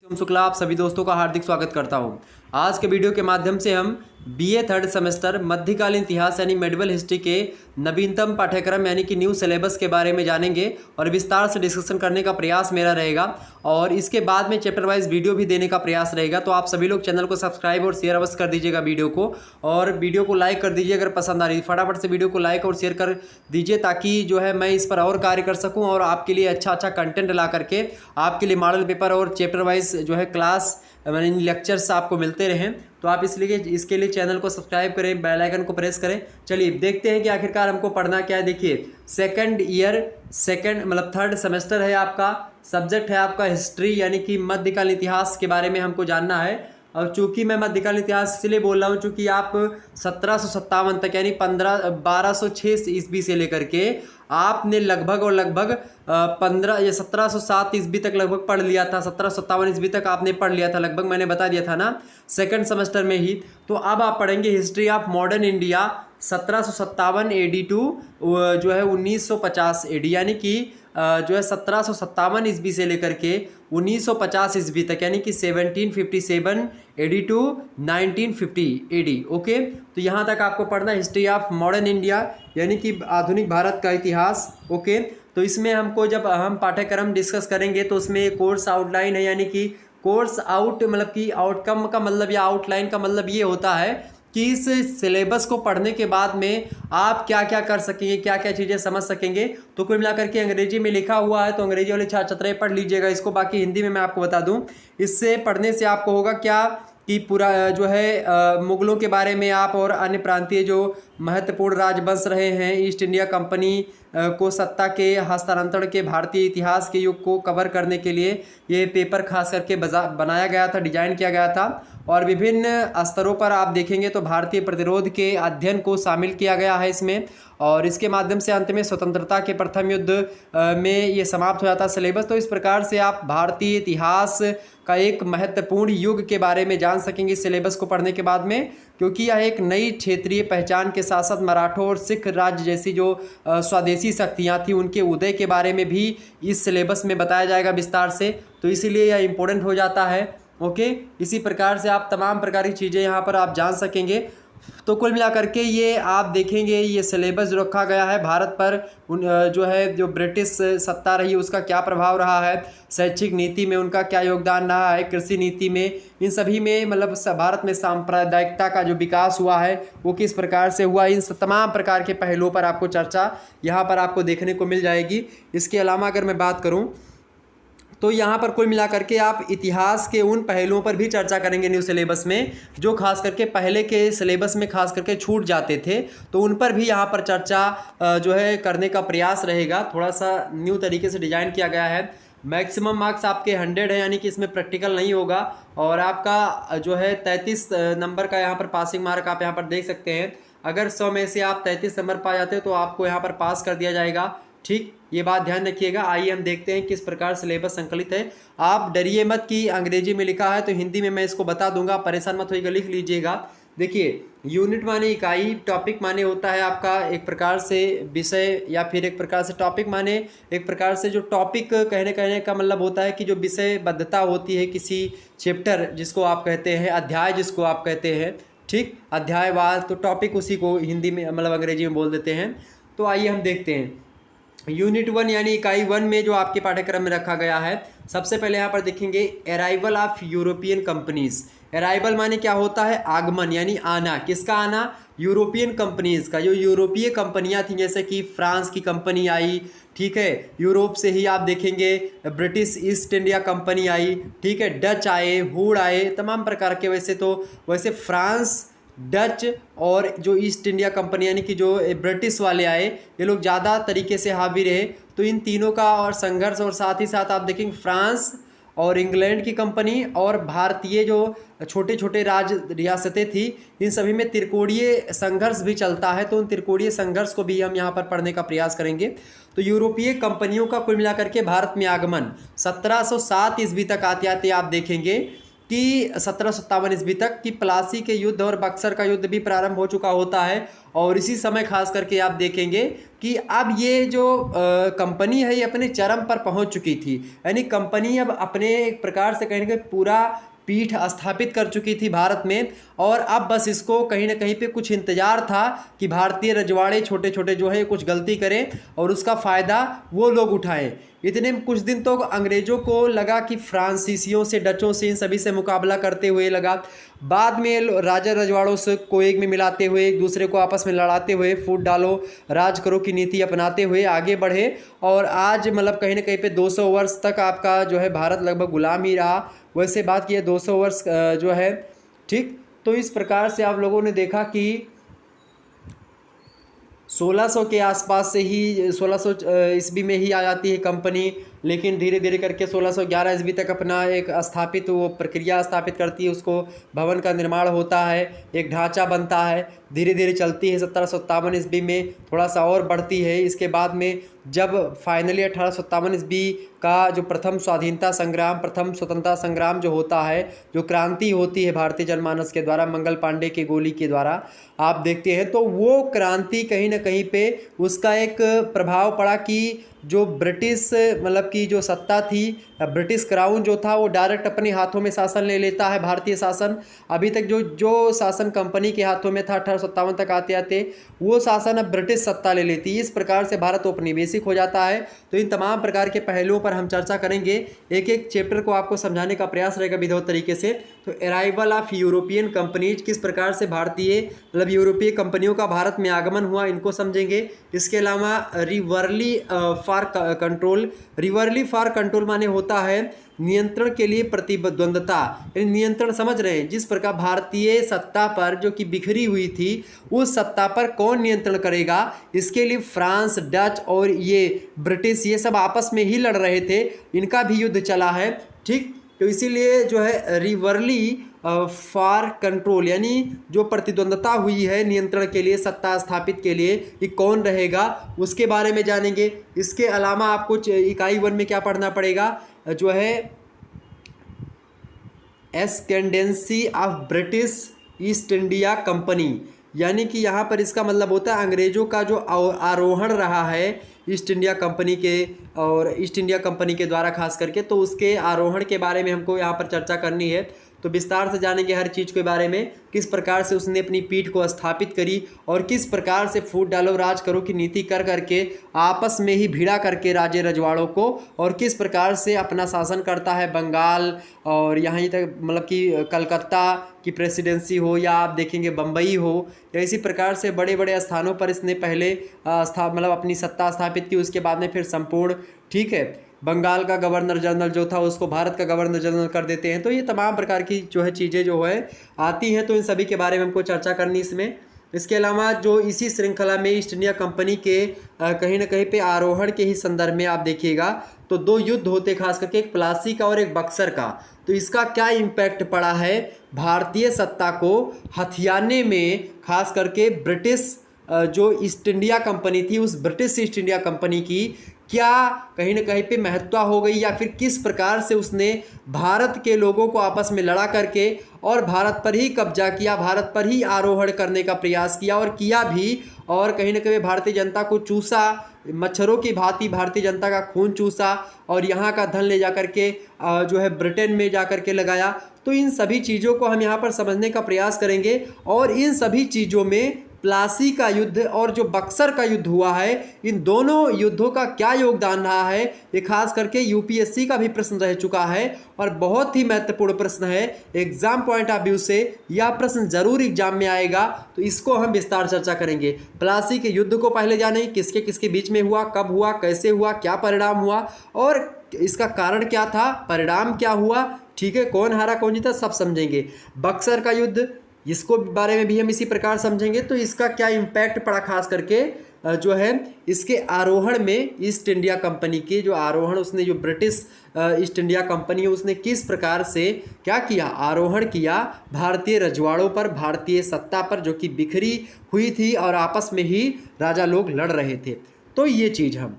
ओम शुक्ला आप सभी दोस्तों का हार्दिक स्वागत करता हूं। आज के वीडियो के माध्यम से हम बीए थर्ड सेमेस्टर मध्यकालीन इतिहास यानी मेडिवल हिस्ट्री के नवीनतम पाठ्यक्रम यानी कि न्यू सिलेबस के बारे में जानेंगे और विस्तार से डिस्कशन करने का प्रयास मेरा रहेगा और इसके बाद में चैप्टर वाइज वीडियो भी देने का प्रयास रहेगा। तो आप सभी लोग चैनल को सब्सक्राइब और शेयर अवश्य कर दीजिएगा वीडियो को, और वीडियो को लाइक कर दीजिए अगर पसंद आ रही है। फटाफट से वीडियो को लाइक और शेयर कर दीजिए ताकि जो है मैं इस पर और कार्य कर सकूँ और आपके लिए अच्छा कंटेंट ला करके आपके लिए मॉडल पेपर और चैप्टर वाइज जो है क्लास मैंने लेक्चर्स आपको मिलते रहें। तो आप इसलिए इसके लिए चैनल को सब्सक्राइब करें, बेल आइकन को प्रेस करें। चलिए देखते हैं कि आखिरकार हमको पढ़ना क्या है। देखिए थर्ड सेमेस्टर है आपका, सब्जेक्ट है आपका हिस्ट्री यानी कि मध्यकालीन इतिहास के बारे में हमको जानना है। और चूंकि मैं मध्यकालीन इतिहास इसलिए बोल रहा हूँ चूंकि आप 1757 तक यानी 1206 ईस्वी से लेकर के आपने लगभग 15 या 1707 ईस्वी तक लगभग पढ़ लिया था। 1757 ईस्वी तक आपने पढ़ लिया था लगभग, मैंने बता दिया था ना सेकंड सेमेस्टर में ही। तो अब आप पढ़ेंगे history of modern India 1757 AD to जो है 1950 AD, यानी कि जो है 1757 ईस्वी से लेकर के 1950 ईस्वी तक यानी कि 1757 AD टू 1950 AD। ओके, तो यहाँ तक आपको पढ़ना हिस्ट्री ऑफ मॉडर्न इंडिया यानी कि आधुनिक भारत का इतिहास। ओके, तो इसमें हमको जब हम पाठ्यक्रम डिस्कस करेंगे तो उसमें कोर्स आउटलाइन है, यानी कि कोर्स आउट मतलब कि आउटकम का मतलब या आउटलाइन का मतलब ये होता है कि इस सिलेबस को पढ़ने के बाद में आप क्या क्या कर सकेंगे, क्या क्या चीज़ें समझ सकेंगे। तो कुल मिलाकर के अंग्रेजी में लिखा हुआ है तो अंग्रेजी वाले छात्र छात्राएं पढ़ लीजिएगा इसको। बाकी हिंदी में मैं आपको बता दूं, इससे पढ़ने से आपको होगा क्या कि पूरा जो है मुगलों के बारे में आप और अन्य प्रांतीय जो महत्वपूर्ण राजवंश रहे हैं, ईस्ट इंडिया कंपनी को सत्ता के हस्तांतरण के भारतीय इतिहास के युग को कवर करने के लिए ये पेपर खास करके बनाया गया था, डिजाइन किया गया था। और विभिन्न स्तरों पर आप देखेंगे तो भारतीय प्रतिरोध के अध्ययन को शामिल किया गया है इसमें, और इसके माध्यम से अंत में स्वतंत्रता के प्रथम युद्ध में ये समाप्त हो जाता है सिलेबस। तो इस प्रकार से आप भारतीय इतिहास का एक महत्वपूर्ण युग के बारे में जान सकेंगे सिलेबस को पढ़ने के बाद में, क्योंकि यह एक नई क्षेत्रीय पहचान के साथ साथ मराठों और सिख राज्य जैसी जो स्वदेशी शक्तियाँ थी उनके उदय के बारे में भी इस सिलेबस में बताया जाएगा विस्तार से। तो इसीलिए यह इम्पोर्टेंट हो जाता है। ओके, इसी प्रकार से आप तमाम प्रकार की चीज़ें यहाँ पर आप जान सकेंगे। तो कुल मिलाकर के ये आप देखेंगे ये सिलेबस जो रखा गया है भारत पर जो है जो ब्रिटिश सत्ता रही उसका क्या प्रभाव रहा है, शैक्षिक नीति में उनका क्या योगदान रहा है, कृषि नीति में, इन सभी में मतलब भारत में सांप्रदायिकता का जो विकास हुआ है वो किस प्रकार से हुआ, इन तमाम प्रकार के पहलुओं पर आपको चर्चा यहाँ पर आपको देखने को मिल जाएगी। इसके अलावा अगर मैं बात करूँ तो यहाँ पर कुल मिलाकर के आप इतिहास के उन पहलुओं पर भी चर्चा करेंगे न्यू सिलेबस में जो खास करके पहले के सिलेबस में खास करके छूट जाते थे, तो उन पर भी यहाँ पर चर्चा जो है करने का प्रयास रहेगा। थोड़ा सा न्यू तरीके से डिजाइन किया गया है। मैक्सिमम मार्क्स आपके 100 है, यानी कि इसमें प्रैक्टिकल नहीं होगा, और आपका जो है 33 नंबर का यहाँ पर पासिंग मार्क आप यहाँ पर देख सकते हैं। अगर 100 में से आप 33 नंबर पा जाते हो तो आपको यहाँ पर पास कर दिया जाएगा। ठीक, ये बात ध्यान रखिएगा। आइए हम देखते हैं किस प्रकार सिलेबस संकलित है। आप डरिए मत कि अंग्रेजी में लिखा है तो हिंदी में मैं इसको बता दूंगा, परेशान मत होइएगा, लिख लीजिएगा। देखिए, यूनिट माने इकाई, टॉपिक माने होता है आपका एक प्रकार से विषय या फिर एक प्रकार से टॉपिक माने एक प्रकार से जो टॉपिक कहने का मतलब होता है कि जो विषयबद्धता होती है किसी चैप्टर जिसको आप कहते हैं, अध्याय जिसको आप कहते हैं, ठीक, अध्यायवार, तो टॉपिक उसी को हिंदी में मतलब अंग्रेजी में बोल देते हैं। तो आइए हम देखते हैं यूनिट 1 यानी इकाई 1 में जो आपके पाठ्यक्रम में रखा गया है। सबसे पहले यहाँ पर देखेंगे arrival of European companies. Arrival माने क्या होता है, आगमन यानी आना। किसका आना, यूरोपियन कंपनीज का। जो यूरोपीय कंपनियाँ थी जैसे कि फ्रांस की कंपनी आई, ठीक है, यूरोप से ही आप देखेंगे ब्रिटिश ईस्ट इंडिया कंपनी आई, ठीक है, डच आए, हुड आए, तमाम प्रकार के। वैसे फ्रांस, डच और जो ईस्ट इंडिया कंपनी यानी कि जो ब्रिटिश वाले आए, ये लोग ज़्यादा तरीके से हावी रहे। तो इन तीनों का और संघर्ष, और साथ ही साथ आप देखेंगे फ्रांस और इंग्लैंड की कंपनी और भारतीय जो छोटे छोटे रियासतें थी, इन सभी में त्रिकोणीय संघर्ष भी चलता है। तो उन त्रिकोणीय संघर्ष को भी हम यहाँ पर पढ़ने का प्रयास करेंगे। तो यूरोपीय कंपनियों का कुल मिलाकर के भारत में आगमन 1707 ईस्वी तक आते आते आप देखेंगे कि 1757 ईस्वी तक कि प्लासी के युद्ध और बक्सर का युद्ध भी प्रारंभ हो चुका होता है। और इसी समय खास करके आप देखेंगे कि अब ये जो कंपनी है ये अपने चरम पर पहुंच चुकी थी, यानी कंपनी अब अपने एक प्रकार से कहीं ना कहीं पूरा पीठ स्थापित कर चुकी थी भारत में। और अब बस इसको कहीं ना कहीं पे कुछ इंतजार था कि भारतीय रजवाड़े छोटे छोटे जो है कुछ गलती करें और उसका फ़ायदा वो लोग उठाएं। इतने में कुछ दिन तो अंग्रेज़ों को लगा कि फ्रांसीसियों से, डचों से, इन सभी से मुकाबला करते हुए लगा। बाद में राजा रजवाड़ों से को एक में मिलाते हुए, एक दूसरे को आपस में लड़ाते हुए, फूट डालो राज करो की नीति अपनाते हुए आगे बढ़े। और आज मतलब कहीं ना कहीं पे 200 वर्ष तक आपका जो है भारत लगभग गुलाम ही रहा। वैसे बात की 200 वर्ष जो है, ठीक। तो इस प्रकार से आप लोगों ने देखा कि 1600 के आसपास से ही 1600 ईस्वी में ही आ जाती है कंपनी, लेकिन धीरे धीरे करके 1611 ईस्वी तक अपना एक स्थापित वो प्रक्रिया स्थापित करती है, उसको भवन का निर्माण होता है, एक ढांचा बनता है, धीरे धीरे चलती है। 1757 ईस्वी में थोड़ा सा और बढ़ती है। इसके बाद में जब फाइनली 1857 ईस्वी का जो प्रथम स्वाधीनता संग्राम, प्रथम स्वतंत्रता संग्राम जो होता है, जो क्रांति होती है भारतीय जनमानस के द्वारा, मंगल पांडे के गोली के द्वारा आप देखते हैं, तो वो क्रांति कहीं ना कहीं पे उसका एक प्रभाव पड़ा कि जो ब्रिटिश मतलब की जो सत्ता थी, ब्रिटिश क्राउन जो था वो डायरेक्ट अपने हाथों में शासन ले लेता है। भारतीय शासन अभी तक जो शासन कंपनी के हाथों में था 1857 तक आते आते, वो शासन अब ब्रिटिश सत्ता ले लेती है। इस प्रकार से भारत औपनिवेशिक हो जाता है। तो इन तमाम प्रकार के पहलुओं पर हम चर्चा करेंगे, एक एक चैप्टर को आपको समझाने का प्रयास रहेगा विधिवत तरीके से। तो अराइवल ऑफ यूरोपियन कंपनीज, किस प्रकार से भारतीय मतलब यूरोपीय कंपनियों का भारत में आगमन हुआ, इनको समझेंगे। इसके अलावा रिवर्ली फॉर कंट्रोल, रिवर्ली फॉर कंट्रोल माने होता है नियंत्रण के लिए प्रतिद्वंदता, यानी नियंत्रण समझ रहे हैं, जिस प्रकार भारतीय सत्ता पर जो कि बिखरी हुई थी उस सत्ता पर कौन नियंत्रण करेगा, इसके लिए फ्रांस, डच और ये ब्रिटिश ये सब आपस में ही लड़ रहे थे, इनका भी युद्ध चला है, ठीक। तो इसीलिए जो है रिवर्ली फॉर कंट्रोल, यानी जो प्रतिद्वंदता हुई है नियंत्रण के लिए, सत्ता स्थापित के लिए, ये कौन रहेगा उसके बारे में जानेंगे। इसके अलावा आपको इकाई 1 में क्या पढ़ना पड़ेगा, जो है ascendancy of British East India Company, यानी कि यहाँ पर इसका मतलब होता है अंग्रेज़ों का जो आरोहण रहा है ईस्ट इंडिया कंपनी के, और ईस्ट इंडिया कंपनी के द्वारा खास करके, तो उसके आरोहण के बारे में हमको यहाँ पर चर्चा करनी है। तो विस्तार से जानेंगे हर चीज़ के बारे में, किस प्रकार से उसने अपनी पीठ को स्थापित करी और किस प्रकार से फूट डालो राज करो की नीति कर करके आपस में ही भिड़ा करके राजे रजवाड़ों को, और किस प्रकार से अपना शासन करता है बंगाल और यहाँ तक मतलब कि कलकत्ता की प्रेसिडेंसी हो या आप देखेंगे बम्बई हो, या इसी प्रकार से बड़े बड़े स्थानों पर इसने पहले मतलब अपनी सत्ता स्थापित की। उसके बाद में फिर संपूर्ण, ठीक है, बंगाल का गवर्नर जनरल जो था उसको भारत का गवर्नर जनरल कर देते हैं। तो ये तमाम प्रकार की जो है चीज़ें जो है आती हैं, तो इन सभी के बारे में हमको चर्चा करनी इसमें। इसके अलावा जो इसी श्रृंखला में ईस्ट इंडिया कंपनी के कहीं ना कहीं पे आरोहण के ही संदर्भ में आप देखिएगा तो 2 युद्ध होते, खास करके एक प्लासी का और एक बक्सर का। तो इसका क्या इम्पैक्ट पड़ा है भारतीय सत्ता को हथियाने में, खास करके ब्रिटिश जो ईस्ट इंडिया कंपनी थी उस ब्रिटिश ईस्ट इंडिया कंपनी की क्या कहीं ना कहीं पे महत्ता हो गई, या फिर किस प्रकार से उसने भारत के लोगों को आपस में लड़ा करके और भारत पर ही कब्जा किया, भारत पर ही आरोहण करने का प्रयास किया और किया भी, और कहीं ना कहीं भारतीय जनता को चूसा, मच्छरों की भांति भारतीय जनता का खून चूसा और यहाँ का धन ले जा करके जो है ब्रिटेन में जा करके लगाया। तो इन सभी चीज़ों को हम यहाँ पर समझने का प्रयास करेंगे, और इन सभी चीज़ों में प्लासी का युद्ध और जो बक्सर का युद्ध हुआ है, इन दोनों युद्धों का क्या योगदान रहा है, ये खास करके यूपीएससी का भी प्रश्न रह चुका है और बहुत ही महत्वपूर्ण प्रश्न है। एग्जाम पॉइंट ऑफ व्यू से यह प्रश्न जरूर एग्जाम में आएगा, तो इसको हम विस्तार चर्चा करेंगे। प्लासी के युद्ध को पहले जाने, किसके किसके बीच में हुआ, कब हुआ, कैसे हुआ, क्या परिणाम हुआ और इसका कारण क्या था, परिणाम क्या हुआ, ठीक है, कौन हारा कौन जीता, सब समझेंगे। बक्सर का युद्ध, इसको बारे में भी हम इसी प्रकार समझेंगे। तो इसका क्या इम्पैक्ट पड़ा खास करके जो है इसके आरोहण में, ईस्ट इंडिया कंपनी के जो आरोहण, उसने जो ब्रिटिश ईस्ट इंडिया कंपनी है उसने किस प्रकार से क्या किया, आरोहण किया भारतीय रजवाड़ों पर, भारतीय सत्ता पर जो कि बिखरी हुई थी और आपस में ही राजा लोग लड़ रहे थे। तो ये चीज़ हम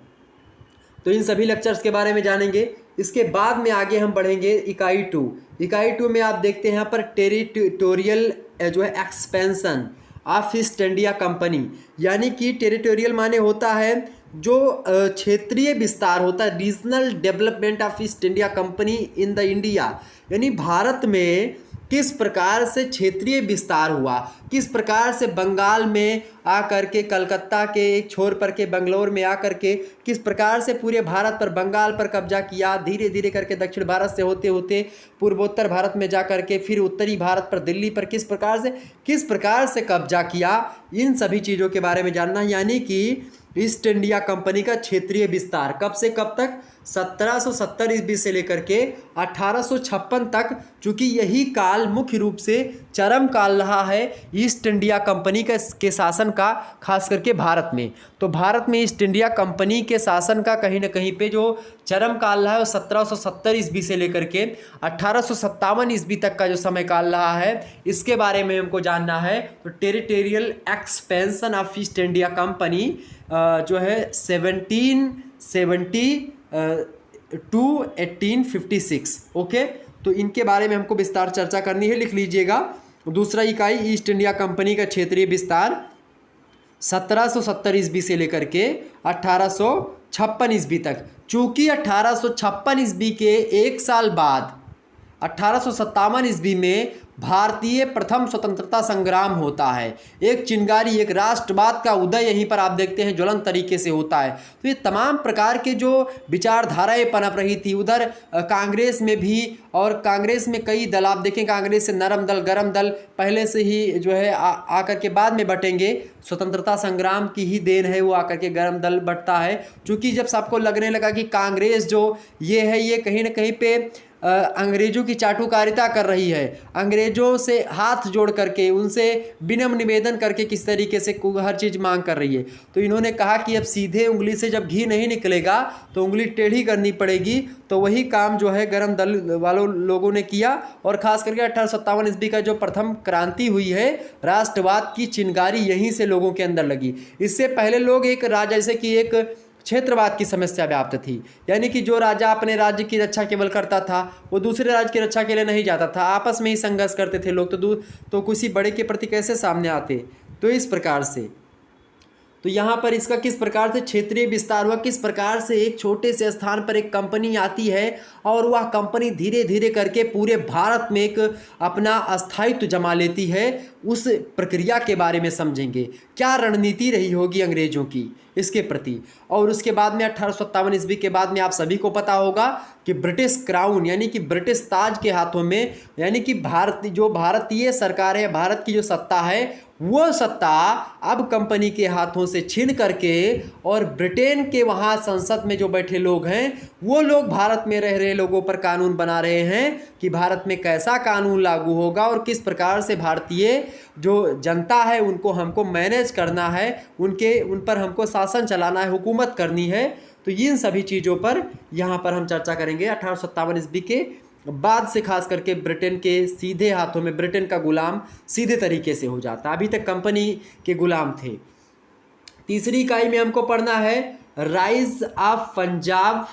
तो इन सभी लेक्चर्स के बारे में जानेंगे। इसके बाद में आगे हम बढ़ेंगे इकाई 2। इकाई 2 में आप देखते हैं यहाँ पर टेरिटोरियल जो है expansion of east India Company, यानी कि टेरिटोरियल माने होता है जो क्षेत्रीय विस्तार होता है, regional development of east India company in the India, यानी भारत में किस प्रकार से क्षेत्रीय विस्तार हुआ, किस प्रकार से बंगाल में आकर के, कलकत्ता के एक छोर पर के बंगलोर में आकर के किस प्रकार से पूरे भारत पर, बंगाल पर कब्जा किया, धीरे धीरे करके दक्षिण भारत से होते होते पूर्वोत्तर भारत में जा कर के फिर उत्तरी भारत पर, दिल्ली पर किस प्रकार से कब्जा किया, इन सभी चीज़ों के बारे में जानना। यानी कि ईस्ट इंडिया कंपनी का क्षेत्रीय विस्तार कब से कब तक, 1770 ईस्वी से लेकर के 1856 तक, चूँकि यही काल मुख्य रूप से चरम काल रहा है ईस्ट इंडिया कंपनी के शासन का, खास करके भारत में। तो भारत में ईस्ट इंडिया कंपनी के शासन का कहीं ना कहीं पे जो चरम काल रहा है वो 1770 ईस्वी से लेकर के 1857 ईस्वी तक का जो समय काल रहा है, इसके बारे में हमको जानना है। तो territorial expansion of east India company जो है 1770 टू 1856, ओके। तो इनके बारे में हमको विस्तार चर्चा करनी है, लिख लीजिएगा। दूसरा इकाई ईस्ट इंडिया कंपनी का क्षेत्रीय विस्तार 1770 ईस्वी से लेकर के 1856 ईस्वी तक। चूँकि 1856 ईस्वी के एक साल बाद 1857 ईस्वी में भारतीय प्रथम स्वतंत्रता संग्राम होता है, एक चिंगारी, एक राष्ट्रवाद का उदय यहीं पर आप देखते हैं ज्वलंत तरीके से होता है। तो ये तमाम प्रकार के जो विचारधाराएं पनप रही थी उधर कांग्रेस में भी, और कांग्रेस में कई दल आप देखें, कांग्रेस से नरम दल, गरम दल पहले से ही जो है आकर के बाद में बटेंगे, स्वतंत्रता संग्राम की ही देन है वो आकर के गरम दल बटता है। क्योंकि जब सबको लगने लगा कि कांग्रेस जो ये है ये कहीं ना कहीं पे अंग्रेज़ों की चाटुकारिता कर रही है, अंग्रेज़ों से हाथ जोड़ करके उनसे विनम्र निवेदन करके किस तरीके से हर चीज़ मांग कर रही है, तो इन्होंने कहा कि अब सीधे उंगली से जब घी नहीं निकलेगा तो उंगली टेढ़ी करनी पड़ेगी। तो वही काम जो है गरम दल वालों लोगों ने किया, और ख़ास करके 1857 ईस्वी का जो प्रथम क्रांति हुई है, राष्ट्रवाद की चिंगारी यहीं से लोगों के अंदर लगी। इससे पहले लोग एक राजा, जैसे कि एक क्षेत्रवाद की समस्या व्याप्त थी, यानी कि जो राजा अपने राज्य की रक्षा केवल करता था वो दूसरे राज्य की रक्षा के लिए नहीं जाता था, आपस में ही संघर्ष करते थे लोग, तो किसी बड़े के प्रति कैसे सामने आते। तो इस प्रकार से तो यहाँ पर इसका किस प्रकार से क्षेत्रीय विस्तार हुआ, किस प्रकार से एक छोटे से स्थान पर एक कंपनी आती है और वह कंपनी धीरे धीरे करके पूरे भारत में एक अपना अस्थायित्व जमा लेती है, उस प्रक्रिया के बारे में समझेंगे। क्या रणनीति रही होगी अंग्रेजों की इसके प्रति। और उसके बाद में 1857 ईस्वी के बाद में आप सभी को पता होगा कि ब्रिटिश क्राउन यानी कि ब्रिटिश ताज के हाथों में, यानी कि भारतीय सरकार है, भारत की जो सत्ता है वो सत्ता अब कंपनी के हाथों से छीन करके, और ब्रिटेन के वहाँ संसद में जो बैठे लोग हैं वो लोग भारत में रह रहे लोगों पर कानून बना रहे हैं कि भारत में कैसा कानून लागू होगा और किस प्रकार से भारतीय जो जनता है उनको हमको मैनेज करना है, उन पर हमको शासन चलाना है, हुकूमत करनी है। तो इन सभी चीज़ों पर यहाँ पर हम चर्चा करेंगे। 1857 ईस्वी के बाद से खास करके ब्रिटेन के सीधे हाथों में ब्रिटेन का गुलाम सीधे तरीके से हो जाता, अभी तक कंपनी के गुलाम थे। तीसरी इकाई में हमको पढ़ना है राइज ऑफ पंजाब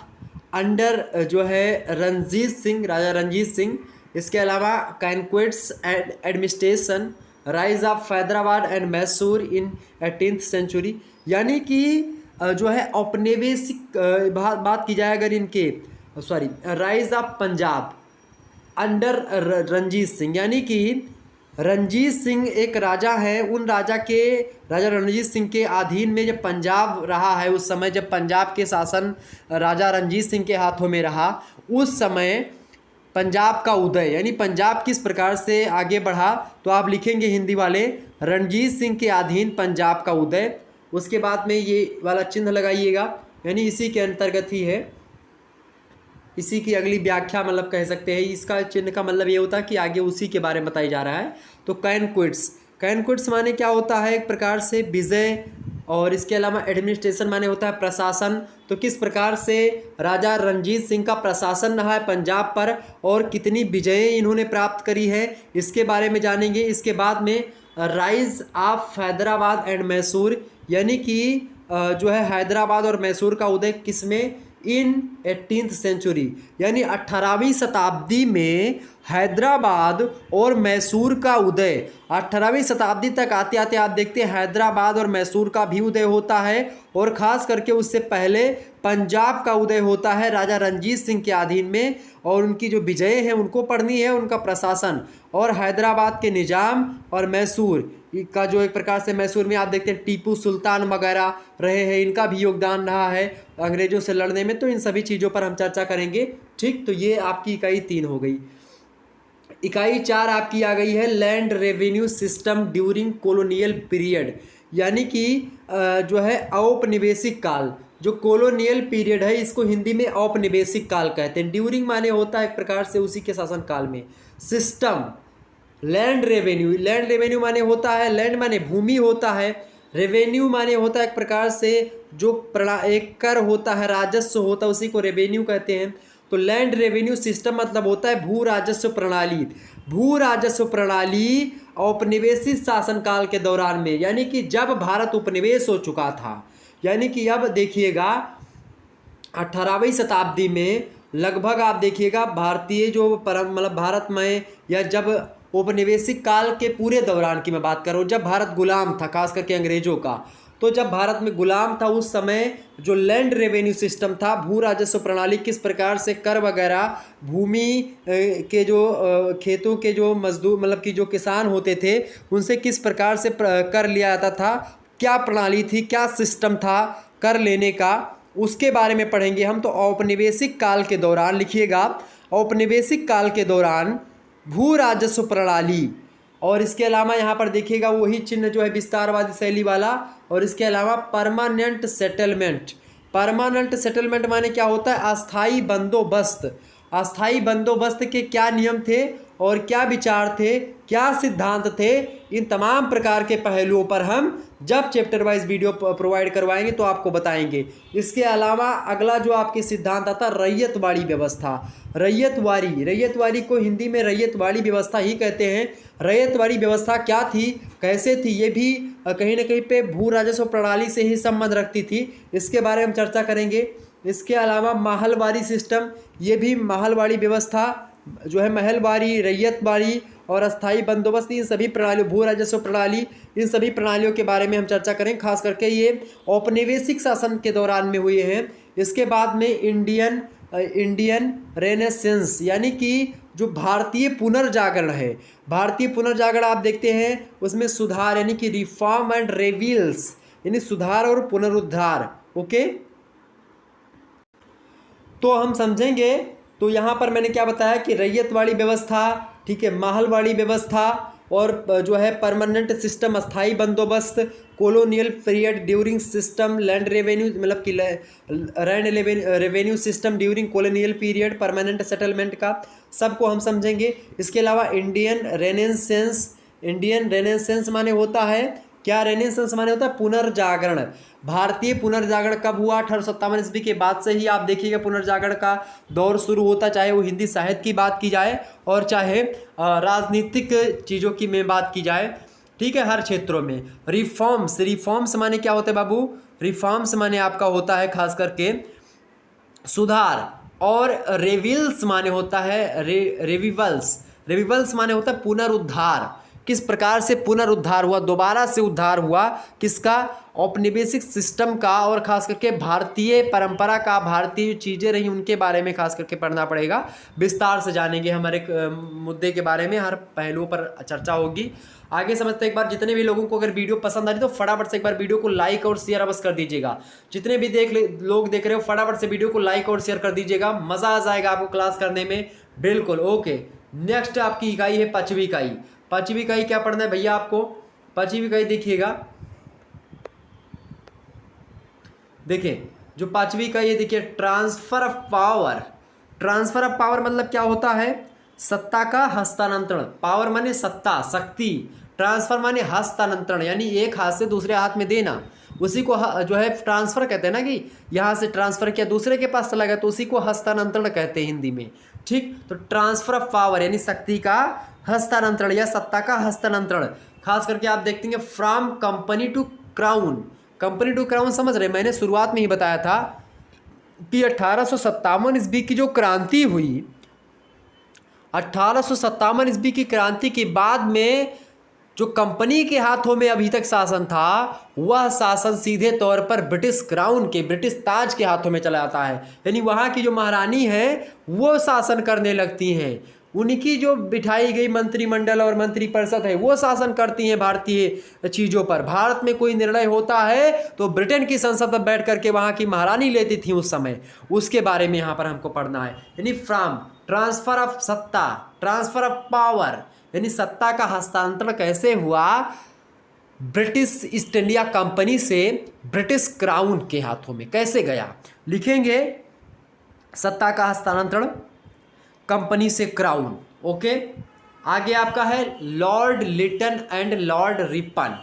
अंडर जो है रणजीत सिंह, राजा रणजीत सिंह। इसके अलावा conquest and administration, rise of Hyderabad and Mysore in 18th century, यानी कि जो है औपनिवेशिक बात की जाए अगर इनके rise of Punjab under Ranjit Singh, यानी कि रणजीत सिंह एक राजा हैं, उन राजा रणजीत सिंह के अधीन में जब पंजाब रहा है, उस समय जब पंजाब के शासन राजा रणजीत सिंह के हाथों में रहा, उस समय पंजाब का उदय यानी पंजाब किस प्रकार से आगे बढ़ा, तो आप लिखेंगे हिंदी वाले रणजीत सिंह के अधीन पंजाब का उदय। उसके बाद में ये वाला चिन्ह लगाइएगा, यानी इसी के अंतर्गत ही है, इसी की अगली व्याख्या मतलब कह सकते हैं। इसका चिन्ह का मतलब ये होता है कि आगे उसी के बारे में बताया जा रहा है। तो कॉन्क्वेस्ट माने क्या होता है, एक प्रकार से विजय, और इसके अलावा एडमिनिस्ट्रेशन माने होता है प्रशासन। तो किस प्रकार से राजा रणजीत सिंह का प्रशासन रहा है पंजाब पर और कितनी विजयें इन्होंने प्राप्त करी है, इसके बारे में जानेंगे। इसके बाद में rise of Hyderabad and Mysore, यानी कि जो है हैदराबाद और मैसूर का उदय किसमें, इन 18th सेंचुरी, यानी 18वीं शताब्दी में हैदराबाद और मैसूर का उदय। 18वीं शताब्दी तक आते आते आप देखते हैं हैदराबाद और मैसूर का भी उदय होता है, और ख़ास करके उससे पहले पंजाब का उदय होता है राजा रणजीत सिंह के अधीन में, और उनकी जो विजय है उनको पढ़नी है, उनका प्रशासन। और हैदराबाद के निज़ाम और मैसूर का जो एक प्रकार से मैसूर में आप देखते हैं टीपू सुल्तान वगैरह रहे हैं, इनका भी योगदान रहा है अंग्रेज़ों से लड़ने में। तो इन सभी चीज़ों पर हम चर्चा करेंगे। ठीक, तो ये आपकी इकाई 3 हो गई। इकाई 4 आपकी आ गई है land revenue system during colonial period, यानी कि जो है औपनिवेशिक काल। जो कॉलोनियल पीरियड है इसको हिंदी में औपनिवेशिक काल कहते हैं। ड्यूरिंग माने होता है एक प्रकार से उसी के शासन काल में। सिस्टम लैंड रेवेन्यू माने होता है, लैंड माने भूमि होता है, रेवेन्यू माने होता है एक प्रकार से जो एक कर होता है, राजस्व होता है, उसी को रेवेन्यू कहते हैं। तो लैंड रेवेन्यू सिस्टम मतलब होता है भू राजस्व प्रणाली। भू राजस्व प्रणाली औपनिवेशिक शासनकाल के दौरान में, यानी कि जब भारत उपनिवेश हो चुका था, यानी कि अब देखिएगा 18वीं शताब्दी में लगभग आप देखिएगा भारतीय जो मतलब भारत में, या जब औपनिवेशिक काल के पूरे दौरान की मैं बात कर रहा हूँ, जब भारत गुलाम था खास करके अंग्रेजों का, तो जब भारत में गुलाम था उस समय जो लैंड रेवेन्यू सिस्टम था, भू राजस्व प्रणाली, किस प्रकार से कर वगैरह भूमि के जो खेतों के जो मजदूर मतलब कि जो किसान होते थे उनसे किस प्रकार से कर लिया जाता था, क्या प्रणाली थी, क्या सिस्टम था कर लेने का, उसके बारे में पढ़ेंगे हम। तो औपनिवेशिक काल के दौरान लिखिएगा, औपनिवेशिक काल के दौरान भू राजस्व प्रणाली, और इसके अलावा यहाँ पर देखिएगा वही चिन्ह जो है विस्तारवादी शैली वाला, और इसके अलावा परमानेंट सेटलमेंट। परमानेंट सेटलमेंट माने क्या होता है, अस्थाई बंदोबस्त। अस्थाई बंदोबस्त के क्या नियम थे और क्या विचार थे, क्या सिद्धांत थे, इन तमाम प्रकार के पहलुओं पर हम जब चैप्टर वाइज वीडियो प्रोवाइड करवाएंगे तो आपको बताएंगे। इसके अलावा अगला जो आपके सिद्धांत आता है रैयतवाड़ी व्यवस्था। रैयतवाड़ी को हिंदी में रैयतवाड़ी व्यवस्था ही कहते हैं। रैयतवाड़ी व्यवस्था क्या थी, कैसे थी, ये भी कहीं ना कहीं पे भू राजस्व प्रणाली से ही संबंध रखती थी, इसके बारे में हम चर्चा करेंगे। इसके अलावा महलवाड़ी सिस्टम, ये भी महलवाड़ी व्यवस्था जो है, महलवाड़ी, रैयतवाड़ी और अस्थाई बंदोबस्त, इन सभी प्रणालियों, भू राजस्व प्रणाली, इन सभी प्रणालियों के बारे में हम चर्चा करें। खास करके ये औपनिवेशिक शासन के दौरान में हुए हैं। इसके बाद में इंडियन रेनेसेंस, यानी कि जो भारतीय पुनर्जागरण है, भारतीय पुनर्जागरण आप देखते हैं उसमें सुधार, यानी कि रिफॉर्म एंड रिवील्स, यानी सुधार और पुनरुद्धार। ओके, तो हम समझेंगे। तो यहाँ पर मैंने क्या बताया कि रैयतवाड़ी व्यवस्था, ठीक है, महलवाड़ी व्यवस्था, और जो है परमानेंट सिस्टम अस्थाई बंदोबस्त, colonial period during system land revenue, मतलब कि land revenue system during colonial period, permanent settlement का सबको हम समझेंगे। इसके अलावा इंडियन रेनेसेंस माने होता है क्या, रेनेसेंस माने होता है पुनर्जागरण। भारतीय पुनर्जागरण कब हुआ, 1857 ईस्वी के बाद से ही आप देखिएगा पुनर्जागरण का दौर शुरू होता, चाहे वो हिंदी साहित्य की बात की जाए और चाहे राजनीतिक चीज़ों की में बात की जाए, ठीक है, हर क्षेत्रों में। रिफॉर्म्स माने क्या होते हैं बाबू, रिफॉर्म्स माने आपका होता है खास करके सुधार, और रिवील्स माने होता है रिविवल्स माने होता है पुनरुद्धार। किस प्रकार से पुनरुद्धार हुआ, दोबारा से उद्धार हुआ, किसका, औपनिवेशिक सिस्टम का, और खास करके भारतीय परंपरा का, भारतीय चीज़ें रही उनके बारे में खास करके पढ़ना पड़ेगा। विस्तार से जानेंगे हमारे मुद्दे के बारे में, हर पहलुओं पर चर्चा होगी। आगे समझते एक बार, जितने भी लोगों को अगर वीडियो पसंद आ रही तो फटाफट से एक बार वीडियो को लाइक और शेयर अवश्य कर दीजिएगा। जितने भी लोग देख रहे हो फटाफट से वीडियो को लाइक और शेयर कर दीजिएगा, मज़ा आ जाएगा आपको क्लास करने में, बिल्कुल। ओके, नेक्स्ट आपकी इकाई है 5वीं इकाई। 5वीं इकाई क्या पढ़ना है भैया आपको, 5वीं इकाई देखिएगा, देखिए जो 5वीं इकाई है, देखिए transfer of power. Transfer of power मतलब क्या होता है, सत्ता का हस्तांतरण। पावर माने सत्ता, शक्ति, ट्रांसफर माने हस्तांतरण, यानी एक हाथ से दूसरे हाथ में देना, उसी को जो है ट्रांसफर कहते हैं ना, कि यहाँ से ट्रांसफर किया दूसरे के पास चला गया, तो उसी को हस्तांतरण कहते हैं हिंदी में, ठीक। तो ट्रांसफर ऑफ पावर यानी शक्ति का हस्तांतरण या सत्ता का हस्तांतरण। खास करके आप देखते हैं from company to crown. Company to crown समझ रहे, मैंने शुरुआत में ही बताया था कि 1857 ईस्वी की जो क्रांति हुई, 1857 ईस्वी की क्रांति के बाद में जो कंपनी के हाथों में अभी तक शासन था, वह शासन सीधे तौर पर ब्रिटिश क्राउन के, ब्रिटिश ताज के हाथों में चला जाता है। यानी वहाँ की जो महारानी है वो शासन करने लगती हैं, उनकी जो बिठाई गई मंत्रिमंडल और मंत्रिपरिषद है वो शासन करती हैं भारतीय चीज़ों पर। भारत में कोई निर्णय होता है तो ब्रिटेन की संसद में बैठ करके वहाँ की महारानी लेती थी उस समय, उसके बारे में यहाँ पर हमको पढ़ना है। यानी फ्रॉम ट्रांसफर ऑफ सत्ता, ट्रांसफर ऑफ पावर, यानी सत्ता का हस्तांतरण कैसे हुआ ब्रिटिश ईस्ट इंडिया कंपनी से ब्रिटिश क्राउन के हाथों में, कैसे गया। लिखेंगे सत्ता का हस्तांतरण कंपनी से क्राउन। ओके, आगे आपका है lord Lytton and lord Ripon.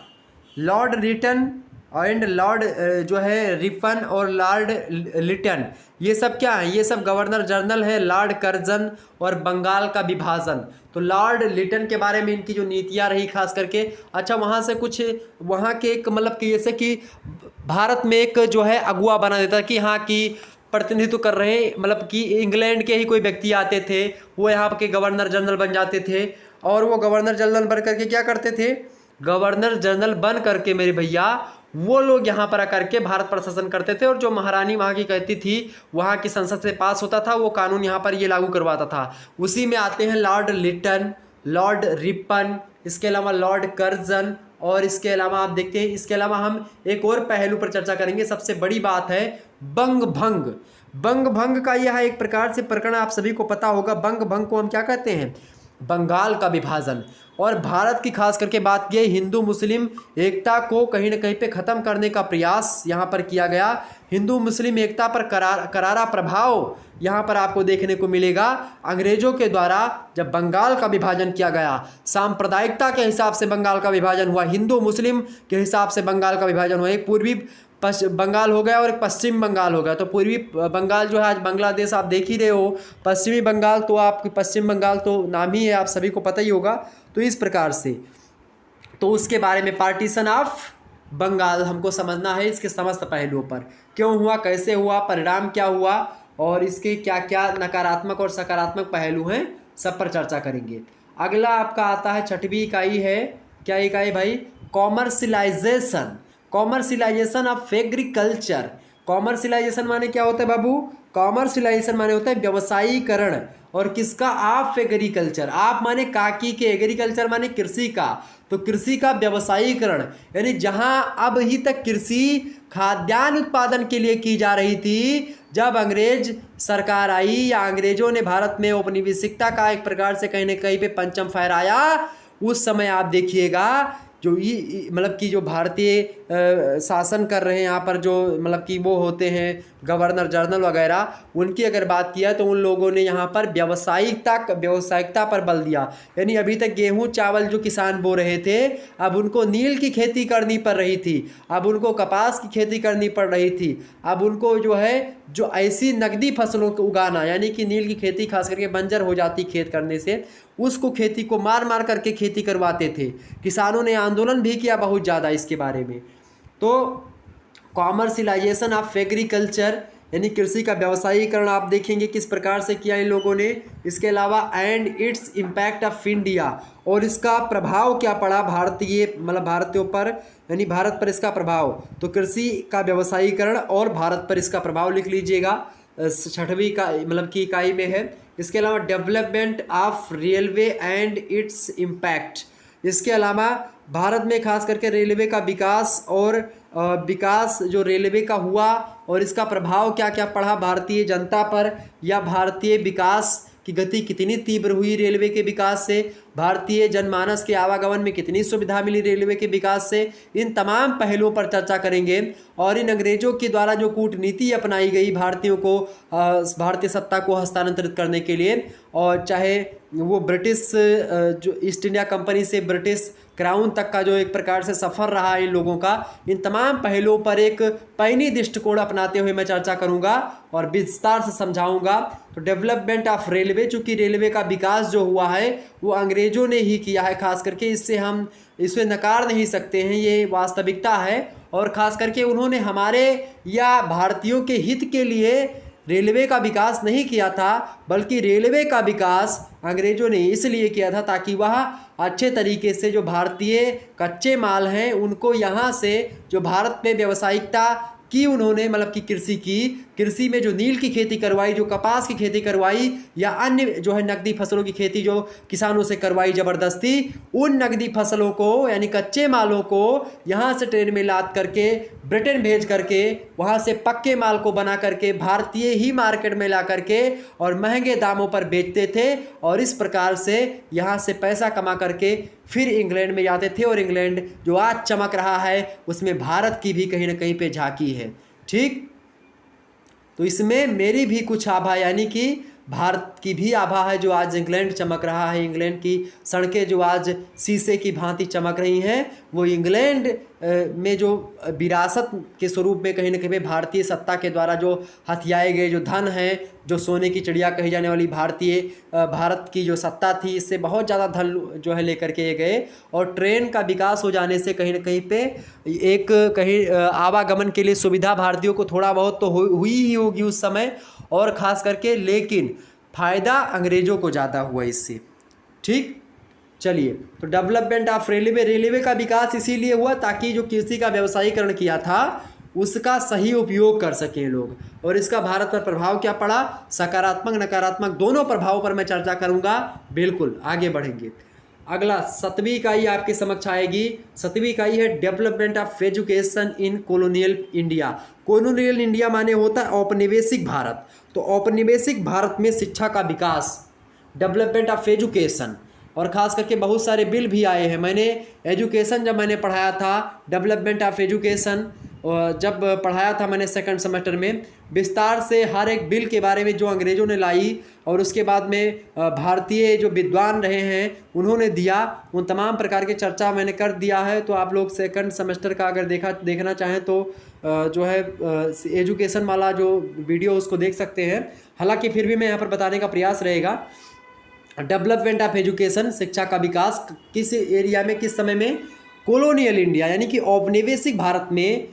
Lord Lytton and lord जो है रिपन और लॉर्ड लिटन, ये सब क्या है, ये सब गवर्नर जनरल है। लॉर्ड कर्जन और बंगाल का विभाजन। तो लॉर्ड लिटन के बारे में इनकी जो नीतियाँ रही खास करके, अच्छा वहाँ से कुछ वहाँ के एक मतलब कि जैसे कि भारत में एक जो है अगुआ बना देता कि हाँ की प्रतिनिधित्व कर रहे हैं, मतलब कि इंग्लैंड के ही कोई व्यक्ति आते थे, वो यहाँ के गवर्नर जनरल बन जाते थे, और वो गवर्नर जनरल बन करके क्या करते थे, गवर्नर जनरल बन करके मेरे भैया वो लोग यहाँ पर आकर के भारत पर शासन करते थे, और जो महारानी वहाँ की कहती थी, वहाँ की संसद से पास होता था वो कानून यहाँ पर ये लागू करवाता था। उसी में आते हैं लॉर्ड लिटन, लॉर्ड रिपन, इसके अलावा लॉर्ड कर्जन, और इसके अलावा आप देखते हैं, इसके अलावा हम एक और पहलू पर चर्चा करेंगे। सबसे बड़ी बात है बंग भंग। बंग भंग का यह एक प्रकार से प्रकरण आप सभी को पता होगा। बंग भंग को हम क्या कहते हैं, बंगाल का विभाजन। और भारत की खास करके बात की हिंदू मुस्लिम एकता को कहीं ना कहीं पे ख़त्म करने का प्रयास यहाँ पर किया गया। हिंदू मुस्लिम एकता पर करारा प्रभाव यहाँ पर आपको देखने को मिलेगा अंग्रेजों के द्वारा जब बंगाल का विभाजन किया गया। सांप्रदायिकता के हिसाब से बंगाल का विभाजन हुआ, हिंदू मुस्लिम के हिसाब से बंगाल का विभाजन हुआ। एक पूर्वी बंगाल हो गया और एक पश्चिम बंगाल हो गया। तो पूर्वी बंगाल जो है आज बांग्लादेश आप देख ही रहे हो, पश्चिमी बंगाल तो आपकी पश्चिम बंगाल तो नाम ही है, आप सभी को पता ही होगा। तो इस प्रकार से तो उसके बारे में पार्टीशन ऑफ बंगाल हमको समझना है, इसके समस्त पहलुओं पर क्यों हुआ, कैसे हुआ, परिणाम क्या हुआ, और इसके क्या क्या नकारात्मक और सकारात्मक पहलू हैं, सब पर चर्चा करेंगे। अगला आपका आता है 6वीं इकाई है, क्या इकाई भाई, commercialisation. Commercialisation of agriculture. Commercialisation माने क्या होता है बाबू, कॉमर्शियलाइजेशन माने होता है व्यवसायीकरण। और किसका, आप एग्रीकल्चर, आप माने काकी के, एग्रीकल्चर माने कृषि का, तो कृषि का व्यवसायीकरण, यानी जहां अब ही तक कृषि खाद्यान्न उत्पादन के लिए की जा रही थी, जब अंग्रेज सरकार आई या अंग्रेजों ने भारत में औपनिवेशिकता का एक प्रकार से कहीं ना कहीं पे पंचम फहराया, उस समय आप देखिएगा जो ये मतलब कि जो भारतीय शासन कर रहे हैं यहाँ पर, जो मतलब कि वो होते हैं गवर्नर जनरल वगैरह, उनकी अगर बात किया तो उन लोगों ने यहाँ पर व्यावसायिकता पर बल दिया। यानी अभी तक गेहूँ चावल जो किसान बो रहे थे, अब उनको नील की खेती करनी पड़ रही थी, अब उनको कपास की खेती करनी पड़ रही थी, अब उनको जो है जो ऐसी नकदी फसलों को उगाना, यानी कि नील की खेती खास करके बंजर हो जाती खेत करने से, उसको खेती को मार मार करके खेती करवाते थे। किसानों ने आंदोलन भी किया बहुत ज़्यादा इसके बारे में। तो कॉमर्शियलाइजेशन ऑफ एग्रीकल्चर यानी कृषि का व्यवसायीकरण आप देखेंगे किस प्रकार से किया इन लोगों ने। इसके अलावा and its impact of India, और इसका प्रभाव क्या पड़ा भारतीय मतलब भारतीयों पर, यानी भारत पर इसका प्रभाव। तो कृषि का व्यवसायीकरण और भारत पर इसका प्रभाव लिख लीजिएगा, 6वीं का मतलब की इकाई में है। इसके अलावा development of railway and its impact, इसके अलावा भारत में खास करके रेलवे का विकास और विकास जो रेलवे का हुआ और इसका प्रभाव क्या क्या पड़ा भारतीय जनता पर, या भारतीय विकास की गति कितनी तीव्र हुई रेलवे के विकास से, भारतीय जनमानस के आवागमन में कितनी सुविधा मिली रेलवे के विकास से। इन तमाम पहलुओं पर चर्चा करेंगे। और इन अंग्रेजों के द्वारा जो कूटनीति अपनाई गई भारतीयों को भारतीय सत्ता को हस्तांतरित करने के लिए, और चाहे वो ब्रिटिश जो ईस्ट इंडिया कंपनी से ब्रिटिश क्राउन तक का जो एक प्रकार से सफ़र रहा इन लोगों का, इन तमाम पहलुओं पर एक पैनी दृष्टिकोण अपनाते हुए मैं चर्चा करूंगा और विस्तार से समझाऊंगा। तो डेवलपमेंट ऑफ रेलवे, चूँकि रेलवे का विकास जो हुआ है वो अंग्रेजों ने ही किया है खास करके, इससे हम इसे नकार नहीं सकते हैं, ये वास्तविकता है। और ख़ास करके उन्होंने हमारे या भारतीयों के हित के लिए रेलवे का विकास नहीं किया था, बल्कि रेलवे का विकास अंग्रेजों ने इसलिए किया था ताकि वह अच्छे तरीके से जो भारतीय कच्चे माल हैं उनको यहाँ से जो भारत में व्यावसायिकता की उन्होंने, मतलब कि कृषि में जो नील की खेती करवाई, जो कपास की खेती करवाई, या अन्य जो है नकदी फसलों की खेती जो किसानों से करवाई ज़बरदस्ती, उन नकदी फसलों को यानी कच्चे मालों को यहाँ से ट्रेन में लाद करके ब्रिटेन भेज करके वहाँ से पक्के माल को बना करके भारतीय ही मार्केट में ला करके और महंगे दामों पर बेचते थे, और इस प्रकार से यहाँ से पैसा कमा करके फिर इंग्लैंड में जाते थे। और इंग्लैंड जो आज चमक रहा है उसमें भारत की भी कहीं ना कहीं पे झांकी है। ठीक, तो इसमें मेरी भी कुछ आभा यानी कि भारत की भी आभा है जो आज इंग्लैंड चमक रहा है। इंग्लैंड की सड़कें जो आज शीशे की भांति चमक रही हैं, वो इंग्लैंड में जो विरासत के स्वरूप में कहीं न कहीं भारतीय सत्ता के द्वारा जो हथियाए गए जो धन है, जो सोने की चिड़िया कही जाने वाली भारत की जो सत्ता थी, इससे बहुत ज़्यादा धन जो है लेकर के ये गए। और ट्रेन का विकास हो जाने से कहीं न कहीं पे एक कहीं आवागमन के लिए सुविधा भारतीयों को थोड़ा बहुत तो हुई ही होगी उस समय, और ख़ास करके, लेकिन फ़ायदा अंग्रेज़ों को ज़्यादा हुआ इससे। ठीक, चलिए, तो डेवलपमेंट ऑफ रेलवे का विकास इसीलिए हुआ ताकि जो कृषि का व्यवसायीकरण किया था उसका सही उपयोग कर सकें लोग। और इसका भारत पर प्रभाव क्या पड़ा, सकारात्मक नकारात्मक दोनों प्रभावों पर मैं चर्चा करूंगा। बिल्कुल आगे बढ़ेंगे। अगला 7वीं इकाई आपके समक्ष आएगी। 7वीं इकाई है development of education in colonial India. Colonial India माने होता है औपनिवेशिक भारत। तो औपनिवेशिक भारत में शिक्षा का विकास, डेवलपमेंट ऑफ एजुकेशन, और ख़ास करके बहुत सारे बिल भी आए हैं। मैंने एजुकेशन जब मैंने पढ़ाया था, डेवलपमेंट ऑफ एजुकेशन जब पढ़ाया था मैंने सेकंड सेमेस्टर में, विस्तार से हर एक बिल के बारे में जो अंग्रेज़ों ने लाई और उसके बाद में भारतीय जो विद्वान रहे हैं उन्होंने दिया, उन तमाम प्रकार के चर्चा मैंने कर दिया है। तो आप लोग सेकंड सेमेस्टर का अगर देखना चाहें तो जो है एजुकेशन वाला जो वीडियो उसको देख सकते हैं। हालांकि फिर भी मैं यहाँ पर बताने का प्रयास रहेगा। डेवलपमेंट ऑफ एजुकेशन, शिक्षा का विकास किस एरिया में, किस समय में, कॉलोनियल इंडिया यानी कि औपनिवेशिक भारत में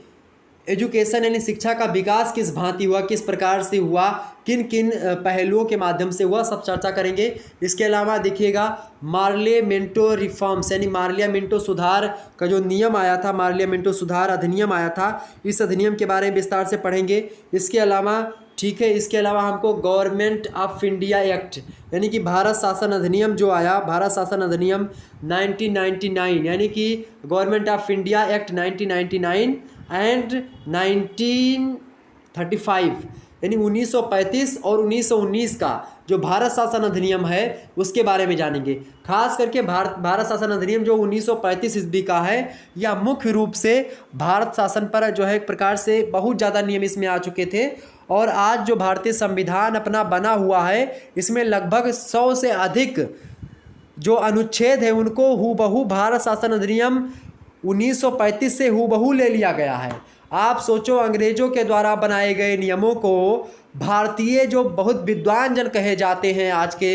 एजुकेशन यानी शिक्षा का विकास किस भांति हुआ, किस प्रकार से हुआ, किन किन पहलुओं के माध्यम से हुआ, सब चर्चा करेंगे। इसके अलावा देखिएगा मार्लिया-मिंटो रिफॉर्म्स यानी मार्लिया-मिंटो सुधार का जो नियम आया था, मार्लिया-मिंटो सुधार अधिनियम आया था, इस अधिनियम के बारे में विस्तार से पढ़ेंगे। इसके अलावा ठीक है, इसके अलावा हमको गवर्नमेंट ऑफ इंडिया एक्ट यानी कि भारत शासन अधिनियम जो आया, भारत शासन अधिनियम 1999 यानी कि government of India act 1999 and 1935 यानी 1935 और 1919 का जो भारत शासन अधिनियम है उसके बारे में जानेंगे। खास करके भारत शासन अधिनियम जो 1935 ईस्वी का है, यह मुख्य रूप से भारत शासन पर जो है एक प्रकार से बहुत ज़्यादा नियम इसमें आ चुके थे। और आज जो भारतीय संविधान अपना बना हुआ है इसमें लगभग 100 से अधिक जो अनुच्छेद है उनको हूबहू भारत शासन अधिनियम 1935 से हूबहू ले लिया गया है। आप सोचो, अंग्रेज़ों के द्वारा बनाए गए नियमों को भारतीय जो बहुत विद्वान जन कहे जाते हैं आज के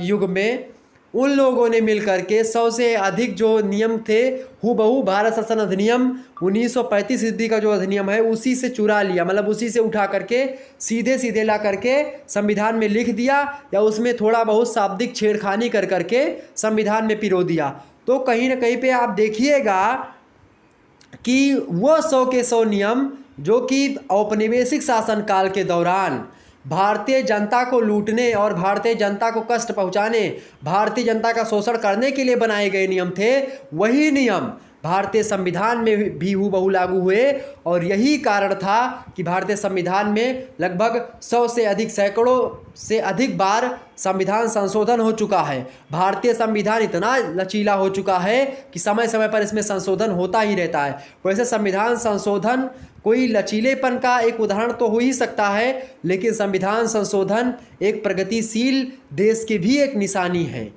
युग में, उन लोगों ने मिलकर के 100 से अधिक जो नियम थे हूबहू भारत शासन अधिनियम 1935 ईस्वी का जो अधिनियम है उसी से चुरा लिया, मतलब उसी से उठा करके सीधे ला करके संविधान में लिख दिया, या उसमें थोड़ा बहुत शाब्दिक छेड़खानी कर करके संविधान में पिरो दिया। तो कहीं ना कहीं पे आप देखिएगा कि वो 100 के 100 नियम जो कि औपनिवेशिक शासन काल के दौरान भारतीय जनता को लूटने और भारतीय जनता को कष्ट पहुंचाने, भारतीय जनता का शोषण करने के लिए बनाए गए नियम थे, वही नियम भारतीय संविधान में भी हूबहू लागू हुए। और यही कारण था कि भारतीय संविधान में लगभग 100 से अधिक, सैकड़ों से अधिक बार संविधान संशोधन हो चुका है। भारतीय संविधान इतना लचीला हो चुका है कि समय समय पर इसमें संशोधन होता ही रहता है। वैसे संविधान संशोधन कोई लचीलेपन का एक उदाहरण तो हो ही सकता है, लेकिन संविधान संशोधन एक प्रगतिशील देश की भी एक निशानी है।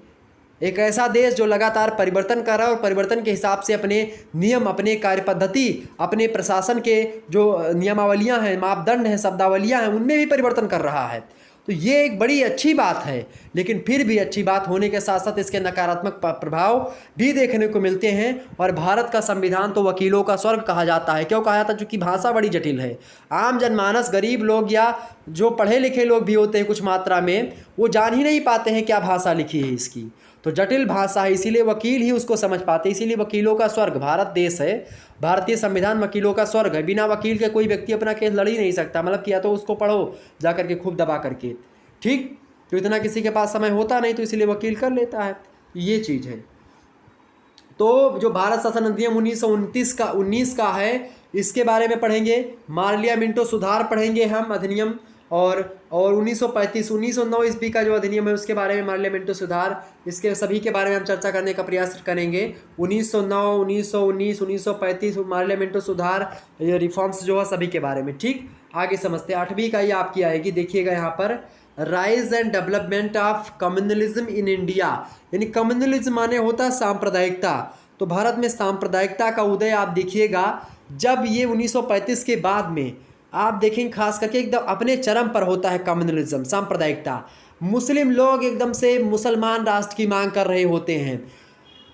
एक ऐसा देश जो लगातार परिवर्तन कर रहा है और परिवर्तन के हिसाब से अपने नियम, अपने कार्य पद्धति, अपने प्रशासन के जो नियमावलियां हैं, मापदंड हैं, शब्दावलियां हैं, उनमें भी परिवर्तन कर रहा है। तो ये एक बड़ी अच्छी बात है, लेकिन फिर भी अच्छी बात होने के साथ साथ इसके नकारात्मक प्रभाव भी देखने को मिलते हैं। और भारत का संविधान तो वकीलों का स्वर्ग कहा जाता है। क्यों कहा जाता है? क्योंकि भाषा बड़ी जटिल है। आम जनमानस, गरीब लोग या जो पढ़े लिखे लोग भी होते हैं कुछ मात्रा में, वो जान ही नहीं पाते हैं क्या भाषा लिखी है इसकी। तो जटिल भाषा है, इसीलिए वकील ही उसको समझ पाते हैं। इसीलिए वकीलों का स्वर्ग भारत देश है। भारतीय संविधान वकीलों का स्वर्ग है। बिना वकील के कोई व्यक्ति अपना केस लड़ ही नहीं सकता। मतलब किया तो उसको पढ़ो जा करके खूब दबा करके, ठीक। तो इतना किसी के पास समय होता नहीं, तो इसीलिए वकील कर लेता है। ये चीज़ है। तो जो भारत शासन अधिनियम 1919 का है, इसके बारे में पढ़ेंगे। मार्लिया मिंटो सुधार पढ़ेंगे हम अधिनियम। और 1909 ईस्वी का जो अधिनियम है उसके बारे में, मार्लिया मिंटो सुधार, इसके सभी के बारे में हम चर्चा करने का प्रयास करेंगे। 1909, 1919, 1935 मार्लिया मिंटो सुधार, ये रिफॉर्म्स जो है सभी के बारे में, ठीक। आगे समझते हैं। 8वीं का ये आपकी आएगी, देखिएगा यहाँ पर, rise and development of communalism in India. यानी कम्युनलिज्म माने होता है सांप्रदायिकता। तो भारत में सांप्रदायिकता का उदय आप देखिएगा जब ये 1935 के बाद में आप देखेंगे खास करके एकदम अपने चरम पर होता है कम्युनलिज्म, सांप्रदायिकता। मुस्लिम लोग एकदम से मुसलमान राष्ट्र की मांग कर रहे होते हैं।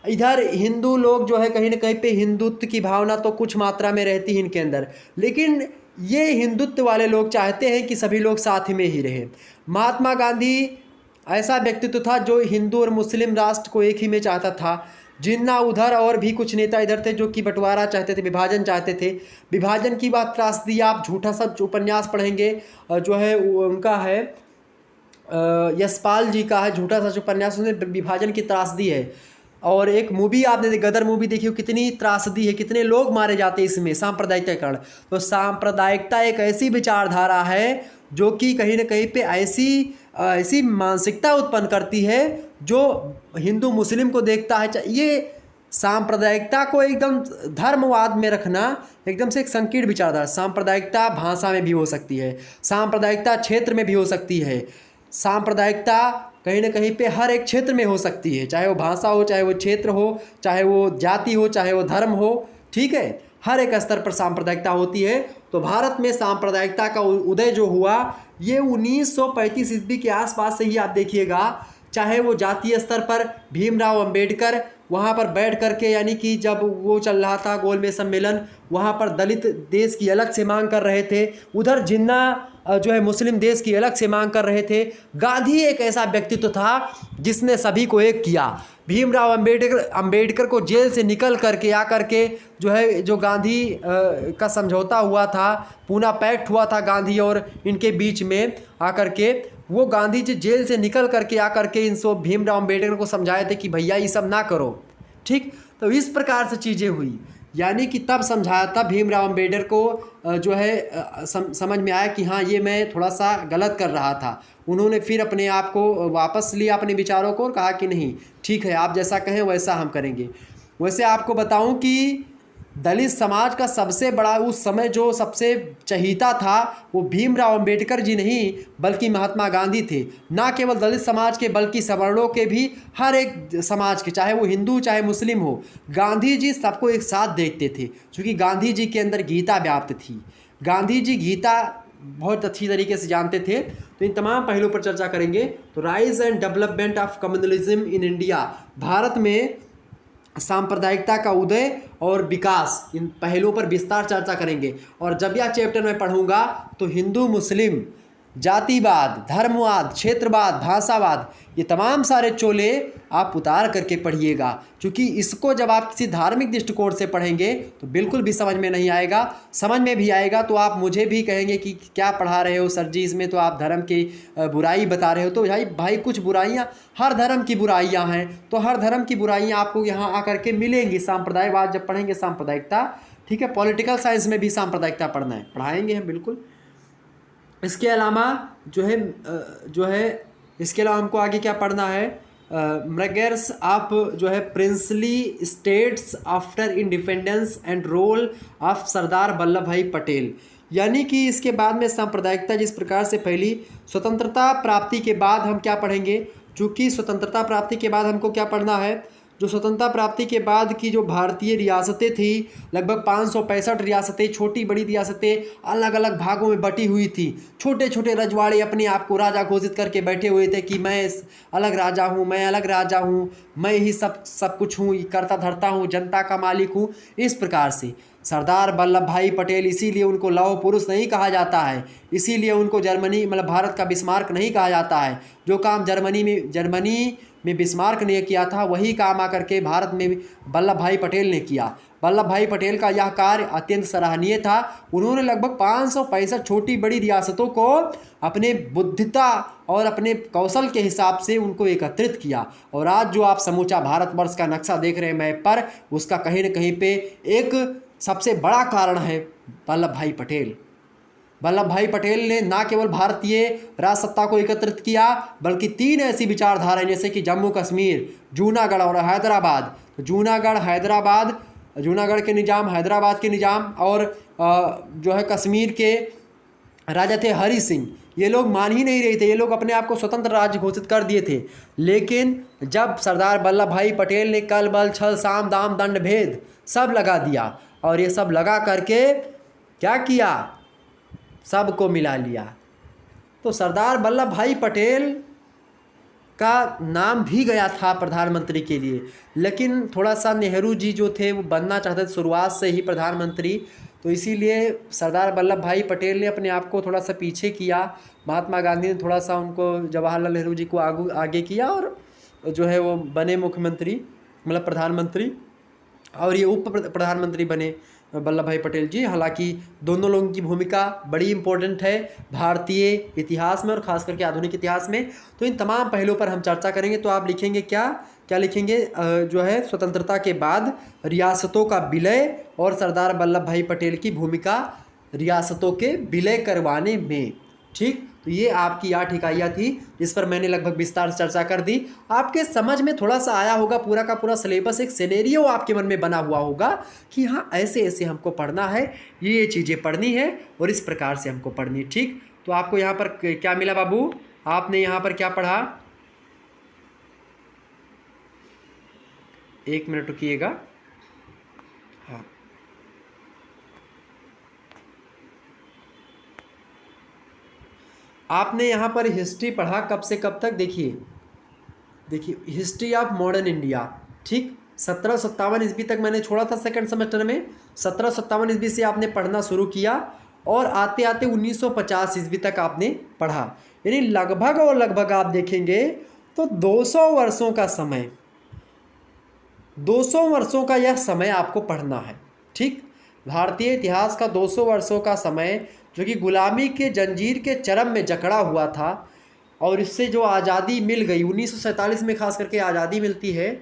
इधर हिंदू लोग जो है कहीं ना कहीं पे हिंदुत्व की भावना तो कुछ मात्रा में रहती है इनके अंदर, लेकिन ये हिंदुत्व वाले लोग चाहते हैं कि सभी लोग साथ में ही रहें। महात्मा गांधी ऐसा व्यक्तित्व था जो हिंदू और मुस्लिम राष्ट्र को एक ही में चाहता था। जिन्ना उधर और भी कुछ नेता इधर थे जो कि बंटवारा चाहते थे, विभाजन चाहते थे। विभाजन की बात त्रासदी आप झूठा सा उपन्यास पढ़ेंगे, जो है उनका है यशपाल जी का है, झूठा सा उपन्यास, उसमें विभाजन की त्रासदी है। और एक मूवी आपने गदर मूवी देखी हो, कितनी त्रासदी है, कितने लोग मारे जाते हैं इसमें सांप्रदायिकरण। तो सांप्रदायिकता एक ऐसी विचारधारा है जो कि कहीं ना कहीं पे ऐसी मानसिकता उत्पन्न करती है जो हिंदू मुस्लिम को देखता है। ये सांप्रदायिकता को एकदम धर्मवाद में रखना एकदम से एक संकीर्ण विचारधारा। सांप्रदायिकता भाषा में भी हो सकती है, सांप्रदायिकता क्षेत्र में भी हो सकती है, सांप्रदायिकता कहीं ना कहीं पे हर एक क्षेत्र में हो सकती है, चाहे वो भाषा हो, चाहे वो क्षेत्र हो, चाहे वो जाति हो, चाहे वो धर्म हो, ठीक है। हर एक स्तर पर सांप्रदायिकता होती है। तो भारत में सांप्रदायिकता का उदय जो हुआ ये 1935 ईस्वी के आसपास से ही आप देखिएगा। चाहे वो जातीय स्तर पर भीमराव अंबेडकर वहाँ पर बैठ करके, यानी कि जब वो चल रहा था गोलमेज सम्मेलन, वहाँ पर दलित देश की अलग से मांग कर रहे थे, उधर जिन्ना जो है मुस्लिम देश की अलग से मांग कर रहे थे। गांधी एक ऐसा व्यक्तित्व था जिसने सभी को एक किया। भीमराव अंबेडकर को जेल से निकल करके आकर के जो है, जो गांधी का समझौता हुआ था, पूना पैक्ट हुआ था गांधी और इनके बीच में आकर के, वो गांधी जी जेल से निकल करके आकर के इनको भीमराव अंबेडकर को समझाए थे कि भैया ये सब ना करो, ठीक। तो इस प्रकार से चीज़ें हुई, यानी कि तब समझाया था भीमराव अंबेडकर को जो है समझ में आया कि हाँ ये मैं थोड़ा सा गलत कर रहा था। उन्होंने फिर अपने आप को वापस लिया, अपने विचारों को, और कहा कि नहीं ठीक है, आप जैसा कहें वैसा हम करेंगे। वैसे आपको बताऊं कि दलित समाज का सबसे बड़ा उस समय जो सबसे चहीता था वो भीमराव अंबेडकर जी नहीं बल्कि महात्मा गांधी थे। ना केवल दलित समाज के बल्कि सवर्णों के भी, हर एक समाज के, चाहे वो हिंदू चाहे मुस्लिम हो, गांधी जी सबको एक साथ देखते थे, क्योंकि गांधी जी के अंदर गीता व्याप्त थी। गांधी जी गीता बहुत अच्छी तरीके से जानते थे। तो इन तमाम पहलुओं पर चर्चा करेंगे। तो rise and development of communalism in India, Bharat में सांप्रदायिकता का उदय और विकास, इन पहलुओं पर विस्तार चर्चा करेंगे। और जब यह चैप्टर मैं पढ़ूंगा तो हिंदू मुस्लिम, जातिवाद, धर्मवाद, क्षेत्रवाद, भाषावाद, ये तमाम सारे चोले आप उतार करके पढ़िएगा, क्योंकि इसको जब आप किसी धार्मिक दृष्टिकोण से पढ़ेंगे तो बिल्कुल भी समझ में नहीं आएगा। समझ में भी आएगा तो आप मुझे भी कहेंगे कि क्या पढ़ा रहे हो सर जी, इसमें तो आप धर्म की बुराई बता रहे हो। तो भाई कुछ बुराइयाँ, हर धर्म की बुराइयाँ हैं, तो हर धर्म की बुराइयाँ आपको यहाँ आकर के मिलेंगी। सांप्रदायवाद जब पढ़ेंगे, सांप्रदायिकता, ठीक है। पॉलिटिकल साइंस में भी सांप्रदायिकता पढ़ना है, पढ़ाएंगे हम बिल्कुल। इसके अलावा जो है इसके अलावा हमको आगे क्या पढ़ना है, मेगर्स ऑफ जो है princely states after independence and role of Sardar Vallabhbhai Patel. यानी कि इसके बाद में सांप्रदायिकता जिस प्रकार से फैली, स्वतंत्रता प्राप्ति के बाद हम क्या पढ़ेंगे, चूँकि स्वतंत्रता प्राप्ति के बाद हमको क्या पढ़ना है, जो स्वतंत्रता प्राप्ति के बाद की जो भारतीय रियासतें थी, लगभग 565 रियासतें, छोटी बड़ी रियासतें अलग अलग भागों में बटी हुई थी। छोटे छोटे रजवाड़े अपने आप को राजा घोषित करके बैठे हुए थे कि मैं अलग राजा हूँ, मैं अलग राजा हूँ, मैं ही सब कुछ हूँ, करता धरता हूँ, जनता का मालिक हूँ। इस प्रकार से सरदार वल्लभ भाई पटेल, इसीलिए उनको लौह पुरुष नहीं कहा जाता है, इसीलिए उनको जर्मनी मतलब भारत का बिस्मार्क नहीं कहा जाता है। जो काम जर्मनी में बिस्मार्क ने किया था, वही काम आकर के भारत में वल्लभ भाई पटेल ने किया। वल्लभ भाई पटेल का यह कार्य अत्यंत सराहनीय था। उन्होंने लगभग 565 छोटी बड़ी रियासतों को अपने बुद्धिता और अपने कौशल के हिसाब से उनको एकत्रित किया। और आज जो आप समूचा भारतवर्ष का नक्शा देख रहे हैं मैप पर, उसका कहीं न कहीं पे एक सबसे बड़ा कारण है वल्लभ भाई पटेल। वल्लभ भाई पटेल ने न केवल भारतीय राजसत्ता को एकत्रित किया, बल्कि 3 ऐसी विचारधाराएं जैसे कि जम्मू कश्मीर, जूनागढ़ और हैदराबाद। तो जूनागढ़ के निज़ाम, हैदराबाद के निज़ाम और जो है कश्मीर के राजा थे हरि सिंह, ये लोग मान ही नहीं रहे थे। ये लोग अपने आप को स्वतंत्र राज्य घोषित कर दिए थे। लेकिन जब सरदार वल्लभ भाई पटेल ने कल बल छल साम दाम दंड भेद सब लगा दिया, और ये सब लगा करके क्या किया, सबको मिला लिया। तो सरदार वल्लभ भाई पटेल का नाम भी गया था प्रधानमंत्री के लिए, लेकिन थोड़ा सा नेहरू जी जो थे वो बनना चाहते थे शुरुआत से ही प्रधानमंत्री, तो इसीलिए सरदार वल्लभ भाई पटेल ने अपने आप को थोड़ा सा पीछे किया। महात्मा गांधी ने थोड़ा सा उनको, जवाहरलाल नेहरू जी को आगे किया, और जो है वो बने मुख्यमंत्री मतलब प्रधानमंत्री, और ये उप प्रधानमंत्री बने वल्लभ भाई पटेल जी। हालांकि दोनों लोगों की भूमिका बड़ी इंपॉर्टेंट है भारतीय इतिहास में और ख़ास करके आधुनिक इतिहास में। तो इन तमाम पहलुओं पर हम चर्चा करेंगे। तो आप लिखेंगे क्या लिखेंगे, जो है स्वतंत्रता के बाद रियासतों का विलय और सरदार वल्लभ भाई पटेल की भूमिका रियासतों के विलय करवाने में। ठीक, तो ये आपकी 8 इकाइयाँ थी जिस पर मैंने लगभग विस्तार से चर्चा कर दी। आपके समझ में थोड़ा सा आया होगा, पूरा का पूरा सिलेबस एक सिनेरियो आपके मन में बना हुआ होगा कि हाँ ऐसे ऐसे हमको पढ़ना है, ये चीज़ें पढ़नी है और इस प्रकार से हमको पढ़नी है। ठीक, तो आपको यहाँ पर क्या मिला बाबू, आपने यहाँ पर क्या पढ़ा, 1 मिनट रुकिएगा। हाँ, आपने यहाँ पर हिस्ट्री पढ़ा कब से कब तक, देखिए हिस्ट्री ऑफ मॉडर्न इंडिया। ठीक, 1757 ईस्वी तक मैंने छोड़ा था सेकंड सेमेस्टर में। 1757 ईस्वी से आपने पढ़ना शुरू किया और आते आते 1950 ईस्वी तक आपने पढ़ा। यानी लगभग और लगभग आप देखेंगे तो 200 वर्षों का समय, 200 वर्षों का यह समय आपको पढ़ना है। ठीक, भारतीय इतिहास का 200 वर्षों का समय जो कि गुलामी के जंजीर के चरम में जकड़ा हुआ था, और इससे जो आज़ादी मिल गई 1947 में खास करके आज़ादी मिलती है,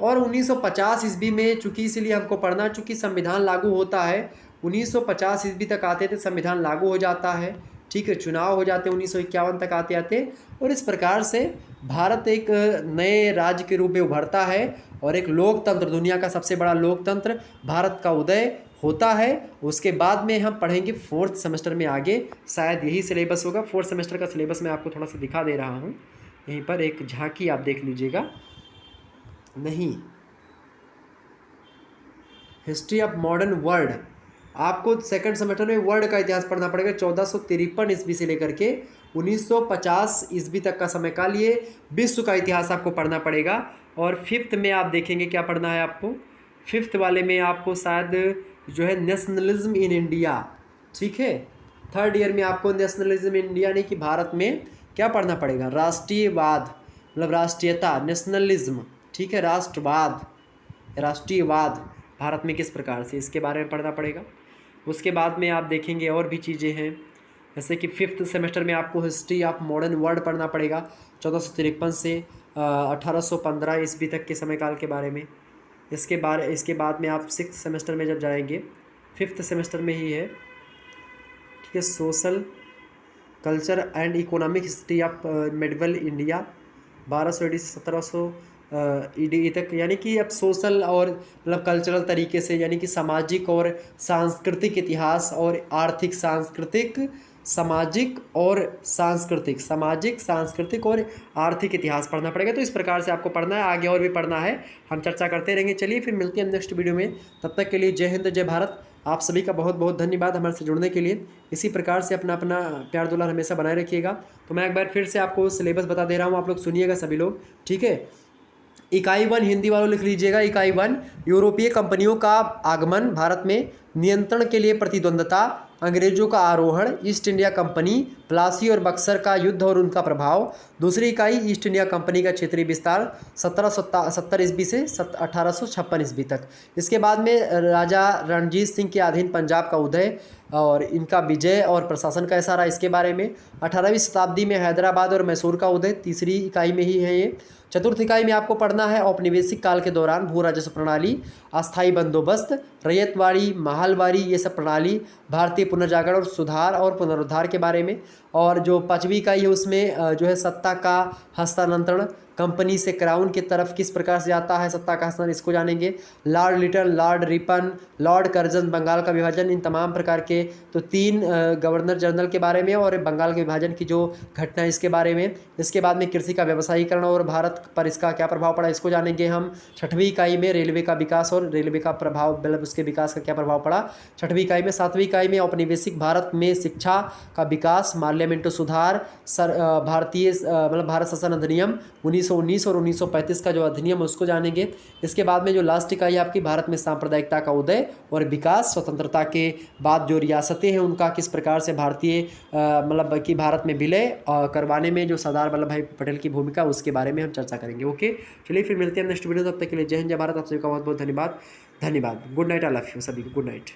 और 1950 ईस्वी में, चूँकि इसलिए हमको पढ़ना चूँकि संविधान लागू होता है 1950 ईस्वी तक आते थे, संविधान लागू हो जाता है। ठीक है, चुनाव हो जाते 1951 तक आते आते, और इस प्रकार से भारत एक नए राज्य के रूप में उभरता है और एक लोकतंत्र, दुनिया का सबसे बड़ा लोकतंत्र भारत का उदय होता है। उसके बाद में हम पढ़ेंगे 4th सेमेस्टर में आगे, शायद यही सिलेबस होगा। 4th सेमेस्टर का सिलेबस मैं आपको थोड़ा सा दिखा दे रहा हूँ, यहीं पर एक झांकी आप देख लीजिएगा। नहीं, हिस्ट्री ऑफ मॉडर्न वर्ल्ड, आपको सेकंड सेमेस्टर में वर्ल्ड का इतिहास पढ़ना पड़ेगा। 1453 ईस्वी से लेकर के 1950 ईस्वी तक का समय काल, ये विश्व का इतिहास आपको पढ़ना पड़ेगा। और 5th में आप देखेंगे क्या पढ़ना है आपको, 5th वाले में आपको शायद जो है नेशनलिज्म इन इंडिया। ठीक है, 3rd ईयर में आपको नेशनलिज्म इन इंडिया नहीं कि भारत में क्या पढ़ना पड़ेगा, राष्ट्रीयवाद, मतलब राष्ट्रीयता, नेशनलिज्म। ठीक है, राष्ट्रीयवाद भारत में किस प्रकार से, इसके बारे में पढ़ना पड़ेगा। उसके बाद में आप देखेंगे और भी चीज़ें हैं, जैसे कि 5th सेमेस्टर में आपको हिस्ट्री ऑफ मॉडर्न वर्ल्ड पढ़ना पड़ेगा 1453 से 1815 ईस्वी तक के समय काल के बारे में। इसके बाद में आप 6th सेमेस्टर में जब जाएंगे, 5th सेमेस्टर में ही है, ठीक है, social culture and economic history of medieval India 1200 AD से 1700 AD तक, यानी कि अब सोशल और मतलब कल्चरल तरीके से, यानी कि सामाजिक और सांस्कृतिक इतिहास और आर्थिक सांस्कृतिक सामाजिक सांस्कृतिक और आर्थिक इतिहास पढ़ना पड़ेगा। तो इस प्रकार से आपको पढ़ना है, आगे और भी पढ़ना है, हम चर्चा करते रहेंगे। चलिए फिर मिलते हैं नेक्स्ट वीडियो में, तब तक के लिए जय हिंद जय भारत। आप सभी का बहुत बहुत धन्यवाद हमारे से जुड़ने के लिए। इसी प्रकार से अपना अपना प्यार दुलार हमेशा बनाए रखिएगा। तो मैं एक बार फिर से आपको सिलेबस बता दे रहा हूँ, आप लोग सुनिएगा सभी लोग, ठीक है। इकाई 1 हिंदी वालों लिख लीजिएगा। इकाई 1 यूरोपीय कंपनियों का आगमन, भारत में नियंत्रण के लिए प्रतिद्वंदता, अंग्रेजों का आरोहण, ईस्ट इंडिया कंपनी, प्लासी और बक्सर का युद्ध और उनका प्रभाव। दूसरी इकाई ईस्ट इंडिया कंपनी का क्षेत्रीय विस्तार 1770 ईस्वी से 1856 ईस्वी तक। इसके बाद में राजा रणजीत सिंह के अधीन पंजाब का उदय और इनका विजय और प्रशासन कैसा रहा इसके बारे में। 18वीं शताब्दी में हैदराबाद और मैसूर का उदय, तीसरी इकाई में ही है ये। चतुर्थ इकाई में आपको पढ़ना है औपनिवेशिक काल के दौरान भू राजस्व प्रणाली, अस्थायी बंदोबस्त, रैयतवाड़ी, महलवाड़ी, ये सब प्रणाली, भारतीय पुनर्जागरण और सुधार और पुनरुद्धार के बारे में। और जो पांचवी इकाई है उसमें जो है सत्ता का हस्तांतरण, कंपनी से क्राउन की तरफ किस प्रकार से जाता है सत्ता का हस्तांतरण, इसको जानेंगे। Lord Lytton, lord Ripon, lord Curzon, Bengal का विभाजन, इन तमाम प्रकार के तो 3 गवर्नर जनरल के बारे में और बंगाल के विभाजन की जो घटना है इसके बारे में। इसके बाद में कृषि का व्यवसायीकरण और भारत पर इसका क्या प्रभाव पड़ा इसको जानेंगे हम। 6वीं इकाई में रेलवे का विकास और रेलवे का प्रभाव, मतलब उसके विकास का क्या प्रभाव पड़ा 6वीं इकाई में। 7वीं इकाई में औपनिवेशिक भारत में शिक्षा का विकास, पार्लियामेंट सुधार, भारतीय मतलब भारत शासन अधिनियम 1919 और 1935 का जो अधिनियम उसको जानेंगे। इसके बाद में जो लास्ट इकाई आपकी भारत में सांप्रदायिकता का उदय और विकास, स्वतंत्रता के बाद जो रियासतें हैं उनका किस प्रकार से भारतीय मतलब कि भारत में विलय करवाने में जो सरदार वल्लभ भाई पटेल की भूमिका, उसके बारे में हम चर्चा करेंगे। ओके, चलिए फिर मिलते हैं नेक्स्ट वीडियो, तब तक के लिए जय हिंद जय भारत। आप सभी का बहुत बहुत धन्यवाद। Good night, I love you सभी को, गुड नाइट।